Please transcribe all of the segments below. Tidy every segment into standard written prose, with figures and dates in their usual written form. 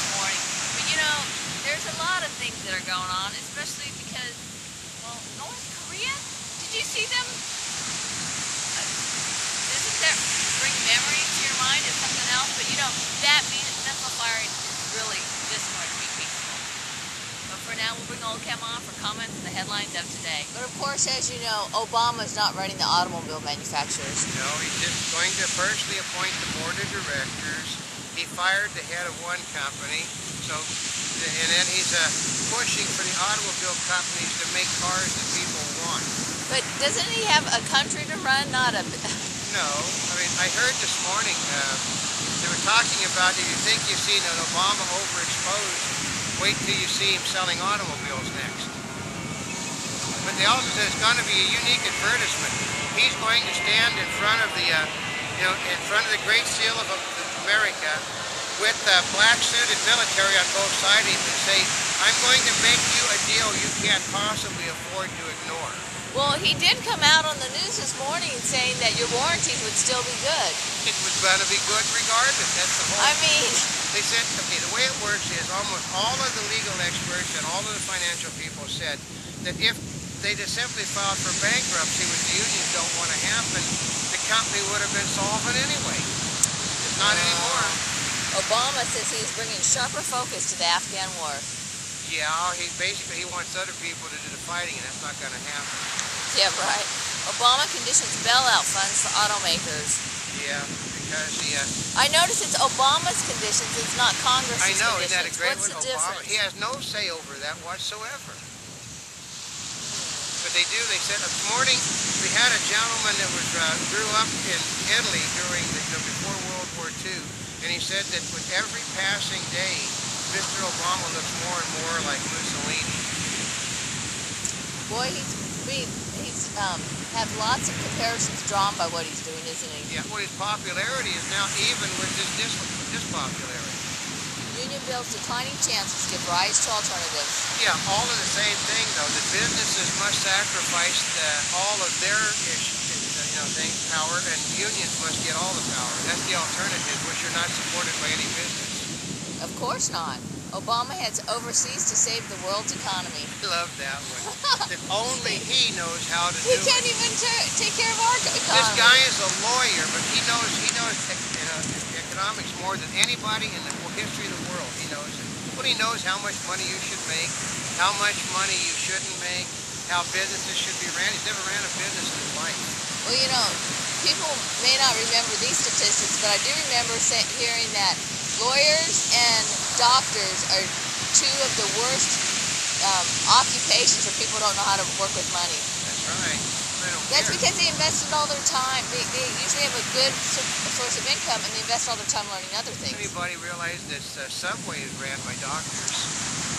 this morning. But you know, there's a lot of things that are going on, especially because, well, North Korea, did you see them? Doesn't that bring memories to your mind of something else? But you know, that missile firing is really just going to be peaceful. But for now, we'll bring Oldecam on for comments and the headlines of today. But of course, as you know, Obama's not running the automobile manufacturers. No, he's just going to firstly appoint the board of directors. He fired the head of one company, and then he's pushing for the automobile companies to make cars that people want. But doesn't he have a country to run, not a... No, I mean, I heard this morning, they were talking about, if you think you've seen an Obama overexposed, wait till you see him selling automobiles next. But they also said it's going to be a unique advertisement. He's going to stand in front of the, in front of the Great Seal of America with black suited military on both sides of him and say, I'm going to make you a deal you can't possibly afford to ignore. Well, he did come out on the news this morning saying that your warranties would still be good. It was going to be good regardless. That's the whole... I mean... They said, okay, the way it works is almost all of the legal experts and all of the financial people said that if they just simply filed for bankruptcy, which the unions don't want to happen, the company would have been solvent anyway. It's not anymore. Obama says he's bringing sharper focus to the Afghan war. Yeah, he wants other people to do the fighting, and that's not going to happen. Yeah, right. Obama conditions bailout funds for automakers. Yeah, because I notice it's Obama's conditions, it's not Congress's conditions. I know, isn't that a great What's one? the Obama, difference? he has no say over that whatsoever. But they do. They said this morning we had a gentleman that grew up in Italy during before World War II, and he said that with every passing day, Mr. Obama looks more and more like Mussolini. Boy, he's have lots of comparisons drawn by what he's doing, isn't he? Yeah, well, his popularity is now even with his dispopularity. Union bills declining chances give rise to alternatives. Yeah, all of the same thing though. The businesses must sacrifice all of their power, and unions must get all the power. That's the alternative, which are not supported by any business. Of course not. Obama heads overseas to save the world's economy. I love that one. That only he knows how to do it. He can't even take care of our economy. This guy is a lawyer, but he knows economics more than anybody in the history of the world. He knows it. Well, he knows how much money you should make, how much money you shouldn't make, how businesses should be ran. He's never ran a business in his life. Well, you know, people may not remember these statistics, but I do remember hearing that lawyers and doctors are two of the worst occupations where people don't know how to work with money. That's right. That's because they invested all their time. They usually have a good source of income, and they invest all their time learning other things. Anybody realize that Subway is ran by doctors?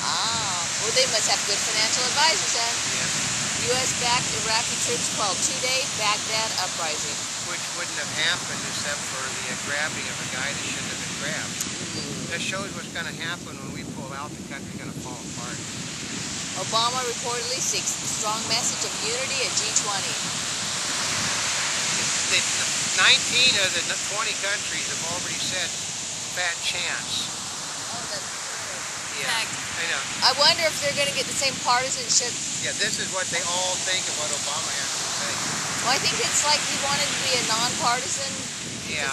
Ah, well, they must have good financial advisors then. Yeah. U.S.-backed Iraqi troops quelled two-day Baghdad uprising. Which wouldn't have happened except for the grabbing of a guy that shouldn't have been grabbed. That shows what's going to happen when we pull out. The country's going to fall apart. Obama reportedly seeks strong message of unity at G20. 19 of the 20 countries have already said fat chance. Oh, that's good. Yeah, I know. I wonder if they're going to get the same partisanship. Yeah, this is what they all think of what Obama has to say. Well, I think it's like he wanted to be a nonpartisan. Yeah,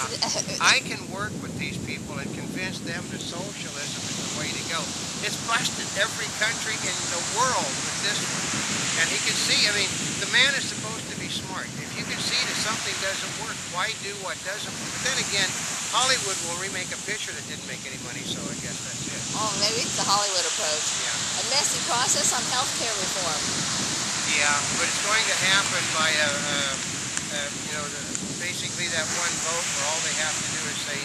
I can work with these people and convince them that socialism is the way to go. It's busted every country in the world with this one. And he can see, I mean, the man is supposed to be smart. If you can see that something doesn't work, why do what doesn't work? But then again, Hollywood will remake a picture that didn't make any money, so I guess that's it. Oh, maybe it's the Hollywood approach. Yeah. A messy process on healthcare reform. Yeah, but it's going to happen by basically that one vote where all they have to do is say,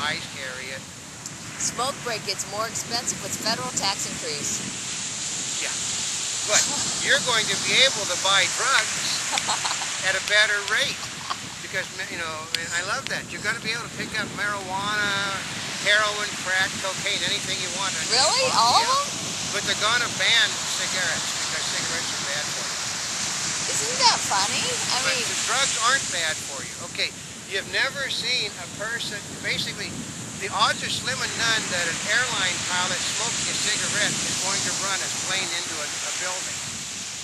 ayes carry it. Smoke break gets more expensive with federal tax increase. Yeah, but you're going to be able to buy drugs at a better rate because, and I love that. You're going to be able to pick up marijuana, heroin, crack, cocaine, anything you want. Really? All of them? But they're going to ban cigarettes because cigarettes are bad for you. Isn't that funny? I mean, the drugs aren't bad for you. Okay, you've never seen a person, basically, the odds are slim and none that an airline pilot smoking a cigarette is going to run his plane into a building.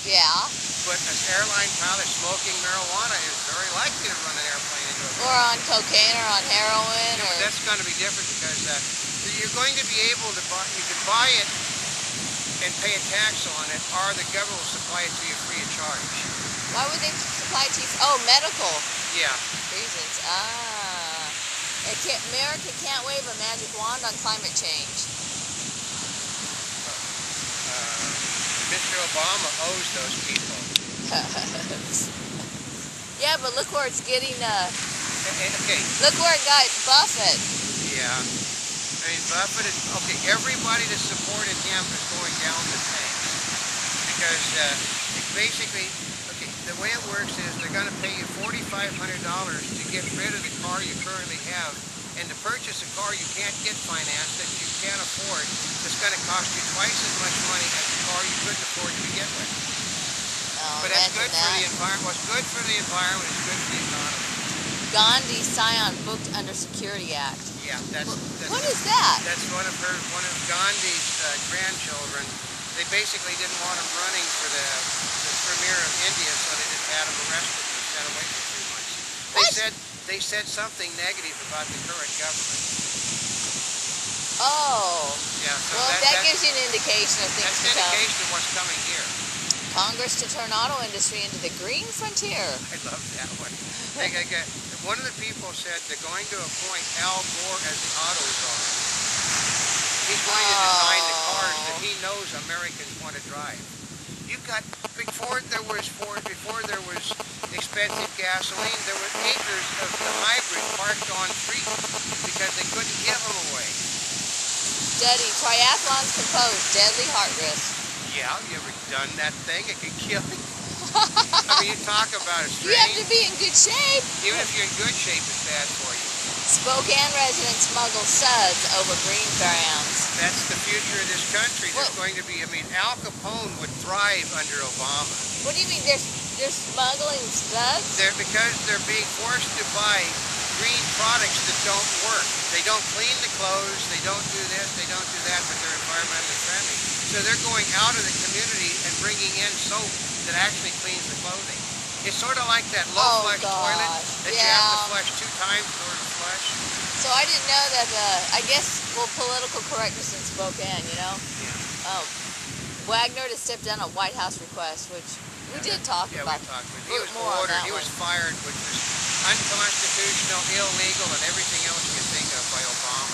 Yeah. But an airline pilot smoking marijuana is very likely to run an airplane into a Or building. on cocaine or on heroin Yeah, or... but that's going to be different because you're going to be able to buy, you can buy it and pay a tax on it, or the government will supply it to you free of charge. Why would they supply it to you? Oh, medical Yeah. reasons. Ah. America can't wave a magic wand on climate change. Mr. Obama owes those people. Yeah, but look where it's getting, Okay. look where it got Buffett. Yeah. I mean, Buffett is, okay, everybody that supported him is going down the tanks. Because basically, okay, the way it works is they're going to pay you $4,500 to get rid of the car you currently have, and to purchase a car you can't get financed that you can't afford, that's going to cost you twice as much money as the car you couldn't afford to begin with. Oh, But that's imagine good for that. the environment. What's good for the environment is good for the economy. Gandhi Scion booked under Security Act. Yeah, What is that? that's one of Gandhi's grandchildren. They basically didn't want him running for the premier of India, so they just had him arrested and sent away for 3 months. What? They said something negative about the current government. Oh. Yeah, so Well, that gives you an indication of things that's to an come. indication of what's coming here. Congress to turn auto industry into the green frontier. I love that one. One of the people said they're going to appoint Al Gore as the auto czar. He's going to design the cars that he knows Americans want to drive. You've got before there was expensive gasoline, there were acres of the hybrid parked on streets because they couldn't give them away. Study triathlons compose deadly heart risk. Yeah, you ever done that thing? It could kill you. I mean, you talk about a You have strain. to be in good shape. Even if you're in good shape, it's bad for you. Spokane residents smuggle suds over green grounds. That's the future of this country. There's Well- going to be, I mean, Al Capone would thrive under Obama. What do you mean they're smuggling suds? Because they're being forced to buy green products that don't work. They don't clean the clothes, they don't do this, they don't do that, but they're environmentally friendly. So they're going out of the community and bringing in soap that actually cleans the clothing. It's sort of like that low flush toilet that you have to flush 2 times in order to flush. So I didn't know that, I guess, well, political correctness in Spokane, you know? Yeah. Oh, Wagner to step down a White House request, which we did talk Yeah, about. we talked with him. He was more on ordered, that he was one. fired, which was unconstitutional, illegal, and everything else you can think of by Obama.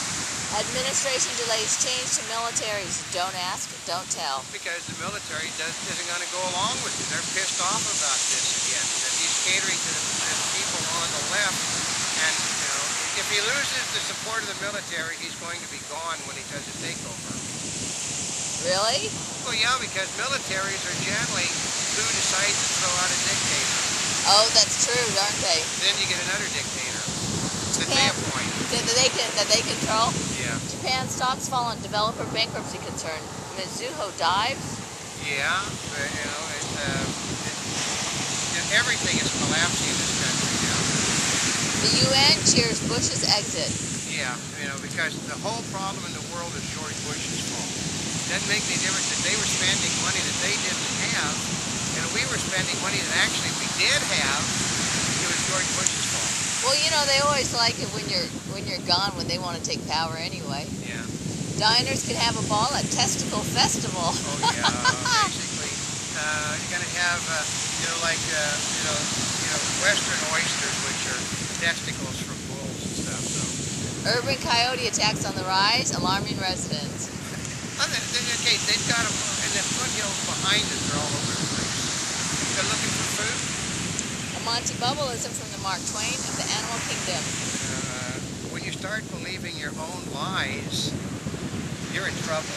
Administration delays change to militaries. Don't ask, don't tell. Because the military isn't going to go along with it. They're pissed off about this again. That he's catering to the people on the left. And, you know, if he loses the support of the military, he's going to be gone when he does a takeover. Really? Well, yeah, because militaries are generally who decides to throw out a dictator. Oh, that's true, aren't they? Then you get another dictator that they Japan, appoint. that they control. Yeah. Japan stocks fall on developer bankruptcy concern. Mizuho dives. Yeah, but, you know, everything is collapsing in this country now. The UN cheers Bush's exit. Yeah, you know, because the whole problem in the world is George Bush's fault. It doesn't make any difference that they were spending money that they didn't have, and we were spending money that actually we did have. It was George Bush's fault. Well, you know, they always like it when you're gone, when they want to take power anyway. Yeah. Diners can have a ball at Testicle Festival. Oh yeah. Basically, you're gonna have, you know, like, Western oysters, which are testicles from bulls and stuff. So. Urban coyote attacks on the rise, alarming residents. Okay, they've got them in the foothills behind us. They're all over the place. They're looking for food. A Monty Bubbleism from the Mark Twain of the Animal Kingdom. When you start believing your own lies, you're in trouble.